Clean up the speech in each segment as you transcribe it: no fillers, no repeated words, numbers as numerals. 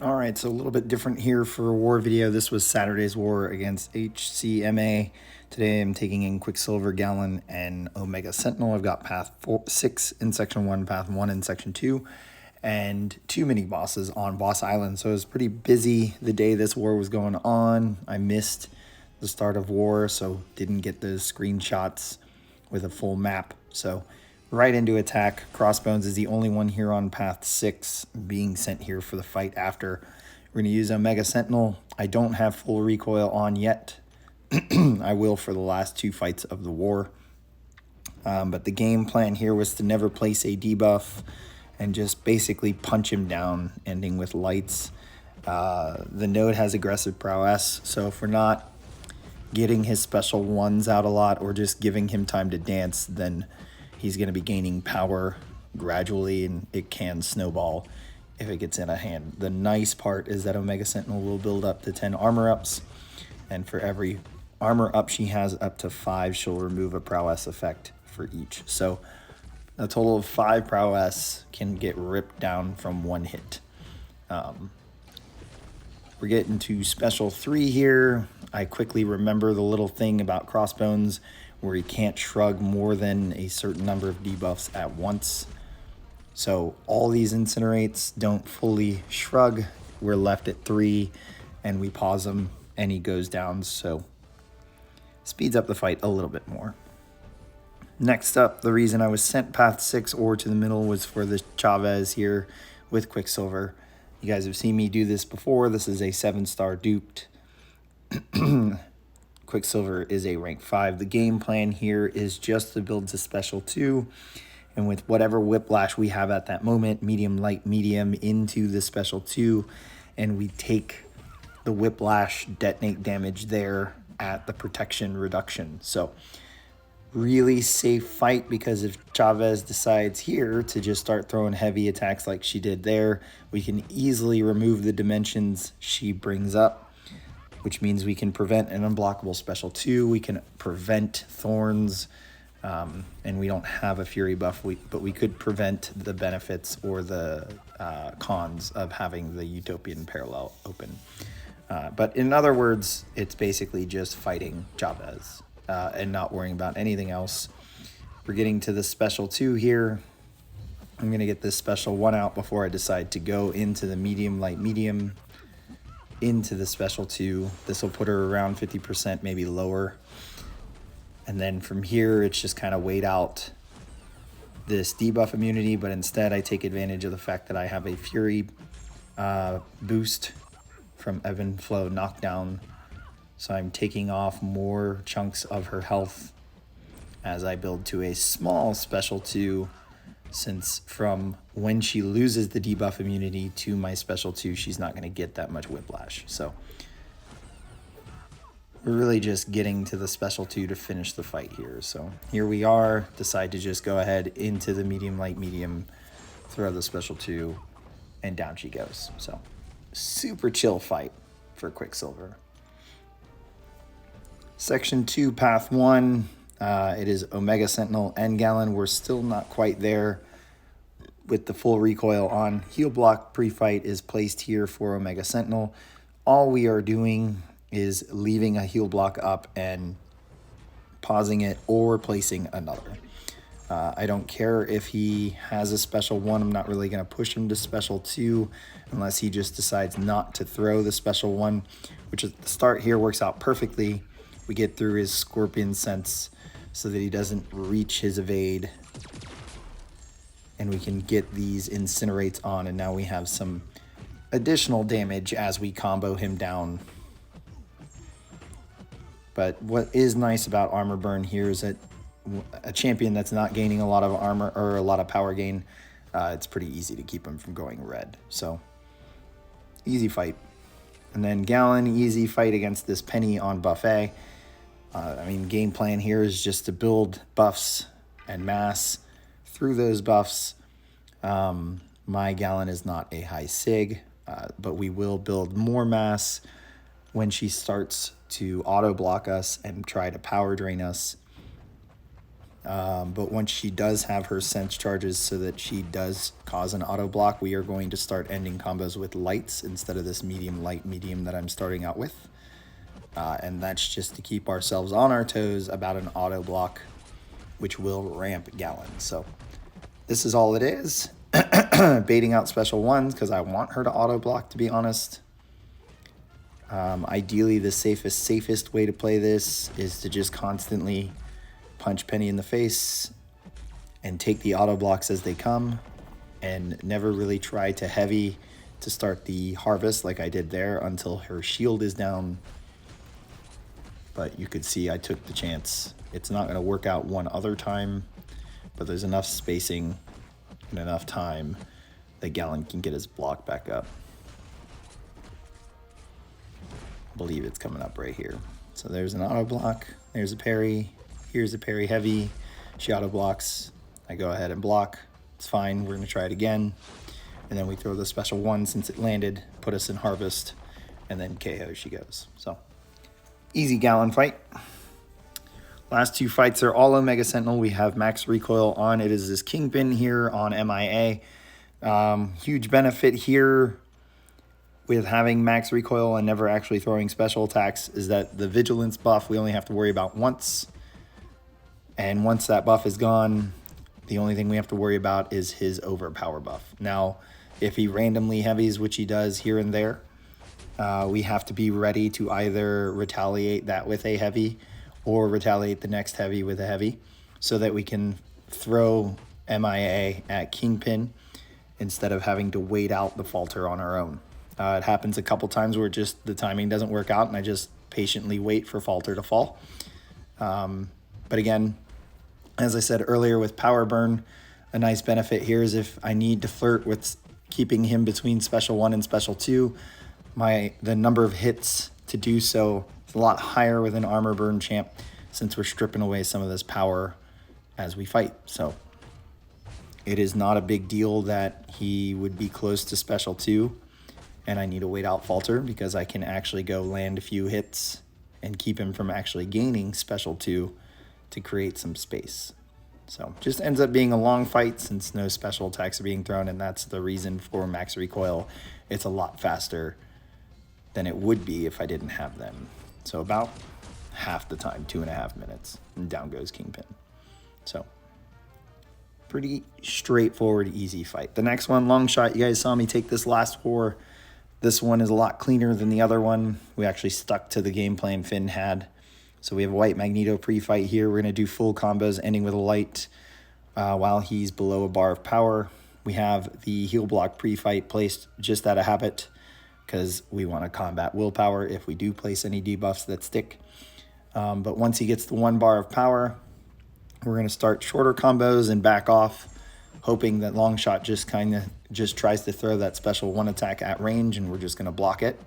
All right, so a little bit different here for a war video. This was Saturday's war against HCMA. Today I'm taking in Quicksilver, Gallon, and Omega Sentinel. I've got path 6 in Section 1, path 1 in Section 2, and 2 mini-bosses on Boss Island. So it was pretty busy the day this war was going on. I missed the start of war, so didn't get those screenshots with a full map. So right into attack. Crossbones is the only one here on path 6 being sent here for the fight after. We're going to use Omega Sentinel. I don't have full recoil on yet. I will for the last 2 fights of the war. But the game plan here was to never place a debuff and just basically punch him down, ending with lights. The node has aggressive prowess, so if we're not getting his special ones out a lot or just giving him time to dance, then he's going to be gaining power gradually, and it can snowball if it gets in a hand. The nice part is that Omega Sentinel will build up to 10 armor ups, and for every armor up she has up to 5, she'll remove a prowess effect for each. So a total of 5 prowess can get ripped down from 1 hit. We're getting to special 3 here. I quickly remember the little thing about Crossbones where he can't shrug more than a certain number of debuffs at once. So all these incinerates don't fully shrug. We're left at 3 and we pause him and he goes down, so speeds up the fight a little bit more. Next up, the reason I was sent path 6 or to the middle was for the Chavez here with Quicksilver. You guys have seen me do this before. This is a 7-star duped. Quicksilver is a rank 5. The game plan here is just to build to special 2. And with whatever whiplash we have at that moment, medium, light, medium, into the special 2. And we take the whiplash detonate damage there at the protection reduction. So really safe fight, because if Chavez decides here to just start throwing heavy attacks like she did there, we can easily remove the dimensions she brings up, which means we can prevent an unblockable special 2. We can prevent thorns, and we don't have a fury buff, but we could prevent the benefits or the cons of having the utopian parallel open. But in other words, it's basically just fighting Chavez and not worrying about anything else. We're getting to the special 2 here. I'm going to get this special 1 out before I decide to go into the medium, light, medium, into the special 2. This will put her around 50%, maybe lower. And then from here, it's just kind of wait out this debuff immunity, but instead I take advantage of the fact that I have a fury boost from ebb and flow knockdown. So I'm taking off more chunks of her health as I build to a small special 2, since from when she loses the debuff immunity to my special 2, she's not going to get that much whiplash. So we're really just getting to the special 2 to finish the fight here. So here we are, decide to just go ahead into the medium, light, medium, throw the special 2, and down she goes. So super chill fight for Quicksilver. Section 2, path 1, it is Omega Sentinel and Gallon. We're still not quite there with the full recoil on. Heal block pre-fight is placed here for Omega Sentinel. All we are doing is leaving a heal block up and pausing it or placing another. I don't care if he has a special 1. I'm not really going to push him to special 2 unless he just decides not to throw the special 1, which at the start here works out perfectly. We get through his Scorpion Sense so that he doesn't reach his evade. And we can get these incinerates on, and now we have some additional damage as we combo him down. But what is nice about armor burn here is that a champion that's not gaining a lot of armor or a lot of power gain, it's pretty easy to keep him from going red. So easy fight. And then Gallon, easy fight against this Peni on buffet. I mean, game plan here is just to build buffs and mass through those buffs. My Gallon is not a high sig, but we will build more mass when she starts to auto block us and try to power drain us. But once she does have her sense charges so that she does cause an auto block, we are going to start ending combos with lights instead of this medium, light, medium that I'm starting out with. And that's just to keep ourselves on our toes about an auto block, which will ramp Gallon. So this is all it is. Baiting out special ones because I want her to auto block, to be honest. Ideally, the safest way to play this is to just constantly punch Peni in the face and take the auto blocks as they come, and never really try to heavy to start the harvest like I did there until her shield is down. But you could see I took the chance. It's not going to work out one other time, but there's enough spacing and enough time that Gallon can get his block back up. I believe it's coming up right here. So there's an auto block, there's a parry, here's a parry heavy, she auto blocks, I go ahead and block, it's fine, we're gonna try it again. And then we throw the special one since it landed, put us in harvest, and then KO she goes. So, easy Gallon fight. Last two fights are all Omega Sentinel. We have max recoil on. It is this Kingpin here on MIA. Huge benefit here with having max recoil and never actually throwing special attacks is that the vigilance buff we only have to worry about once. And once that buff is gone, the only thing we have to worry about is his overpower buff. Now, if he randomly heavies, which he does here and there, we have to be ready to either retaliate that with a heavy or retaliate the next heavy with a heavy so that we can throw MIA at Kingpin instead of having to wait out the falter on our own. It happens a couple times where just the timing doesn't work out and I just patiently wait for falter to fall. But again, as I said earlier with power burn, a nice benefit here is if I need to flirt with keeping him between special 1 and special 2, the number of hits to do so is a lot higher with an armor burn champ since we're stripping away some of this power as we fight. So it is not a big deal that he would be close to special 2 and I need to wait out falter because I can actually go land a few hits and keep him from actually gaining special 2 to create some space. So just ends up being a long fight since no special attacks are being thrown, and that's the reason for max recoil. It's a lot faster than it would be if I didn't have them. So about half the time, 2.5 minutes, and down goes Kingpin. So pretty straightforward, easy fight. The next one, Longshot, you guys saw me take this last war. This one is a lot cleaner than the other one. We actually stuck to the game plan Finn had. So we have a White Magneto pre-fight here. We're going to do full combos ending with a light while he's below a bar of power. We have the heal block pre-fight placed just out of habit because we want to combat willpower if we do place any debuffs that stick. But once he gets the 1 bar of power, we're going to start shorter combos and back off, hoping that Longshot just tries to throw that special 1 attack at range and we're just going to block it.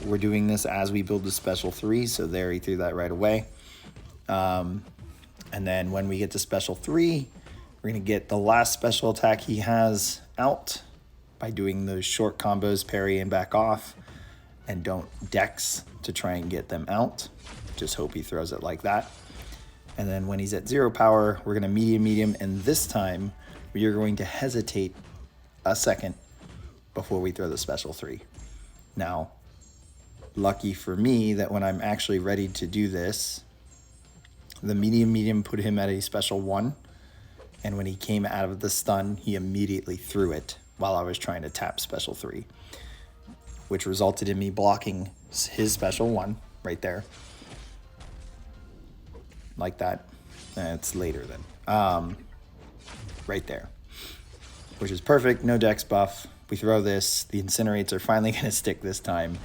We're doing this as we build the special 3, so there he threw that right away. And then when we get to special 3, we're going to get the last special attack he has out by doing those short combos, parry and back off, and don't dex to try and get them out. Just hope he throws it like that. And then when he's at 0 power, we're going to medium, and this time we are going to hesitate a second before we throw the special 3. Now, lucky for me that when I'm actually ready to do this, the medium put him at a special 1, and when he came out of the stun, he immediately threw it while I was trying to tap special 3, which resulted in me blocking his special 1 right there. Like that. It's later then. Right there. Which is perfect, no dex buff. We throw this, the incinerates are finally going to stick this time.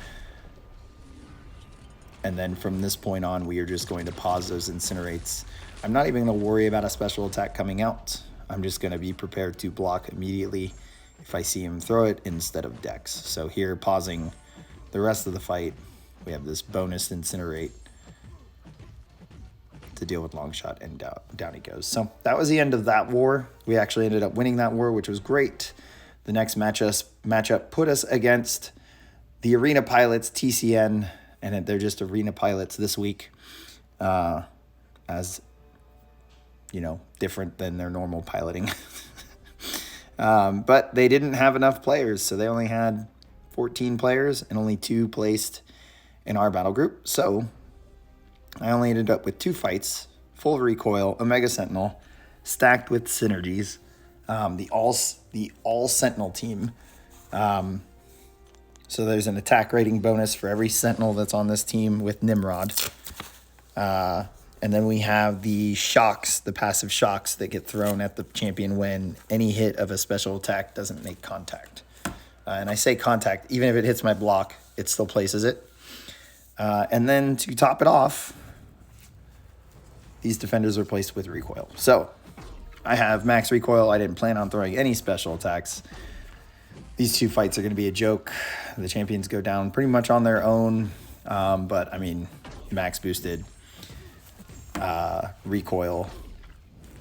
And then from this point on, we are just going to pause those incinerates. I'm not even going to worry about a special attack coming out. I'm just going to be prepared to block immediately if I see him throw it instead of dex. So here, pausing the rest of the fight, we have this bonus incinerate to deal with Longshot, and down he goes. So that was the end of that war. We actually ended up winning that war, which was great. The next matchup put us against the Arena Pilots, TCN, and they're just Arena Pilots this week, as different than their normal piloting. But they didn't have enough players, so they only had 14 players and only 2 placed in our battle group. So I only ended up with 2 fights, full recoil, Omega Sentinel, stacked with synergies, the all Sentinel team. So there's an attack rating bonus for every Sentinel that's on this team with Nimrod. And then we have the shocks, the passive shocks that get thrown at the champion when any hit of a special attack doesn't make contact. And I say contact, even if it hits my block, it still places it. And then to top it off, these defenders are placed with recoil. So I have max recoil. I didn't plan on throwing any special attacks. These 2 fights are going to be a joke. The champions go down pretty much on their own. But, I mean, max boosted recoil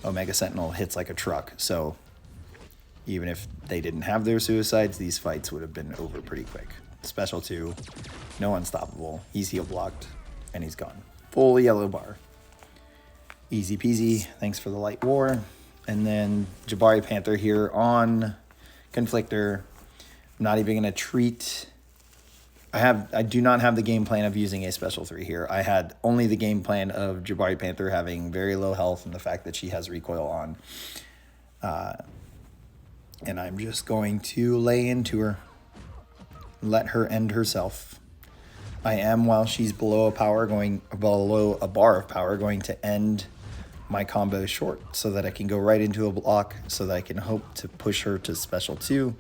Omega Sentinel hits like a truck. So even if they didn't have their suicides, these fights would have been over pretty quick. Special 2, no unstoppable. He's heal blocked, and he's gone. Full yellow bar. Easy peasy. Thanks for the light war. And then Jabari Panther here on Conflictor. I'm not even going to treat... I do not have the game plan of using a special 3 here. I had only the game plan of Jabari Panther having very low health and the fact that she has recoil on. And I'm just going to lay into her. Let her end herself. I am, while she's below a bar of power, going to end my combo short so that I can go right into a block so that I can hope to push her to special 2,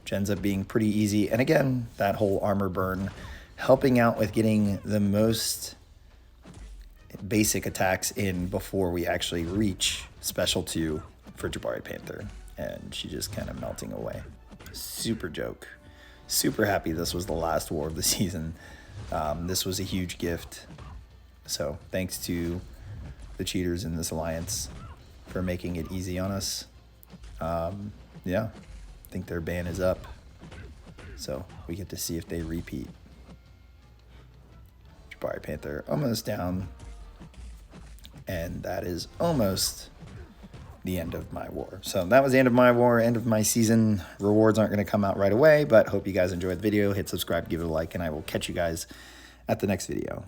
which ends up being pretty easy. And again, that whole armor burn helping out with getting the most basic attacks in before we actually reach special 2 for Jabari Panther. And she just kind of melting away. Super joke. Super happy this was the last war of the season. This was a huge gift. So thanks to the cheaters in this alliance for making it easy on us. Yeah, I think their ban is up. So we get to see if they repeat. Jabari Panther almost down. And that is almost the end of my war. So that was the end of my war, end of my season. Rewards aren't going to come out right away, but hope you guys enjoyed the video. Hit subscribe, give it a like, and I will catch you guys at the next video.